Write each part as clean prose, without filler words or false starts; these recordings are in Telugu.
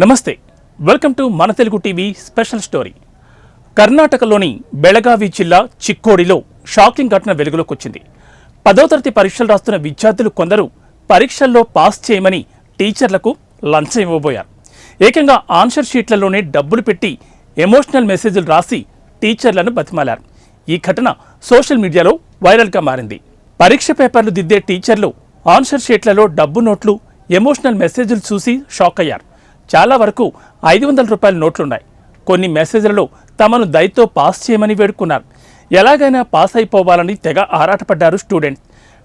నమస్తే, వెల్కమ్ టు మన తెలుగు టీవీ స్పెషల్ స్టోరీ. కర్ణాటకలోని బెళగావి జిల్లా చిక్కోడిలో షాకింగ్ ఘటన వెలుగులోకి వచ్చింది. 10వ తరగతి పరీక్షలు రాస్తున్న విద్యార్థులు కొందరు పరీక్షల్లో పాస్ చేయమని టీచర్లకు లంచం ఇవ్వబోయారు. ఏకంగా ఆన్సర్ షీట్లలోనే డబ్బులు పెట్టి ఎమోషనల్ మెసేజ్లు రాసి టీచర్లను బతిమాలారు. ఈ ఘటన సోషల్ మీడియాలో వైరల్గా మారింది. పరీక్ష పేపర్లు దిద్దే టీచర్లు ఆన్సర్ షీట్లలో డబ్బు నోట్లు, ఎమోషనల్ మెసేజ్లు చూసి షాక్ అయ్యారు. చాలా వరకు 500 రూపాయల నోట్లున్నాయి. కొన్ని మెసేజ్లలో తమను దయతో పాస్ చేయమని వేడుకున్నారు. ఎలాగైనా పాస్ అయిపోవాలని తెగ ఆరాటపడ్డారు స్టూడెంట్స్.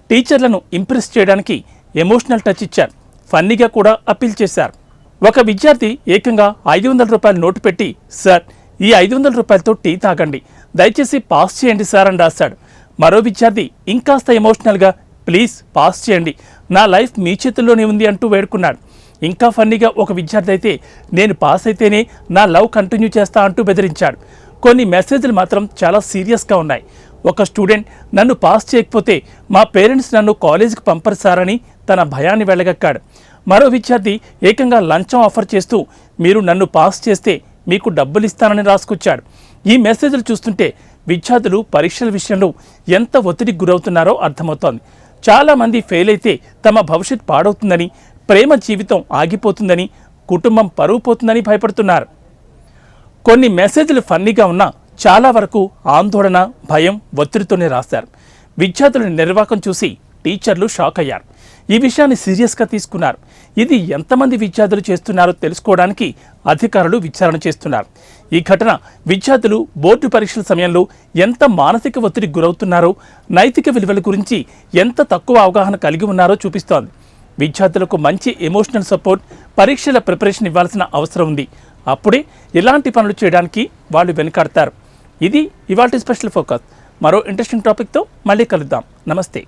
టీచర్లను ఇంప్రెస్ చేయడానికి ఎమోషనల్ టచ్ ఇచ్చారు. ఫన్నీగా కూడా అప్పీల్ చేశారు. ఒక విద్యార్థి ఏకంగా 500 రూపాయల నోటు పెట్టి, సార్, ఈ 500 రూపాయలతో టీ తాగండి, దయచేసి పాస్ చేయండి సార్ అని రాశాడు. మరో విద్యార్థి ఇంకాస్త ఎమోషనల్గా, ప్లీజ్ పాస్ చేయండి, నా లైఫ్ మీ చేతుల్లోనే ఉంది అంటూ వేడుకున్నాడు. ఇంకా ఫన్నీగా ఒక విద్యార్థి అయితే, నేను పాస్ అయితేనే నా లవ్ కంటిన్యూ చేస్తా అంటూ బెదిరించాడు. కొన్ని మెసేజ్లు మాత్రం చాలా సీరియస్గా ఉన్నాయి. ఒక స్టూడెంట్, నన్ను పాస్ చేయకపోతే మా పేరెంట్స్ నన్ను కాలేజీకి పంపరుసారని తన భయాన్ని వెళ్ళగక్కాడు. మరో విద్యార్థి ఏకంగా లంచం ఆఫర్ చేస్తూ, మీరు నన్ను పాస్ చేస్తే మీకు డబ్బులు ఇస్తానని రాసుకొచ్చాడు. ఈ మెసేజ్లు చూస్తుంటే విద్యార్థులు పరీక్షల విషయంలో ఎంత ఒత్తిడికి గురవుతున్నారో అర్థమవుతోంది. చాలామంది ఫెయిల్ అయితే తమ భవిష్యత్ పాడవుతుందని, ప్రేమ జీవితం ఆగిపోతుందని, కుటుంబం పరువు పోతుందని భయపడుతున్నారు. కొన్ని మెసేజ్లు ఫన్నీగా ఉన్నా చాలా వరకు ఆందోళన, భయం, ఒత్తిడితోనే రాశారు. విద్యార్థుల నిర్వాకం చూసి టీచర్లు షాక్ అయ్యారు. ఈ విషయాన్ని సీరియస్గా తీసుకున్నారు. ఇది ఎంతమంది విద్యార్థులు చేస్తున్నారో తెలుసుకోవడానికి అధికారులు విచారణ చేస్తున్నారు. ఈ ఘటన విద్యార్థులు బోర్డు పరీక్షల సమయంలో ఎంత మానసిక ఒత్తిడికి గురవుతున్నారో, నైతిక విలువల గురించి ఎంత తక్కువ అవగాహన కలిగి ఉన్నారో చూపిస్తోంది. విద్యార్థులకు మంచి ఎమోషనల్ సపోర్ట్, పరీక్షల ప్రిపరేషన్ ఇవ్వాల్సిన అవసరం ఉంది. అప్పుడే ఇలాంటి పనులు చేయడానికి వాళ్ళు వెనుకాడతారు. ఇది ఇవాల్టి స్పెషల్ ఫోకస్. మరో ఇంట్రెస్టింగ్ టాపిక్తో మళ్ళీ కలుద్దాం. నమస్తే.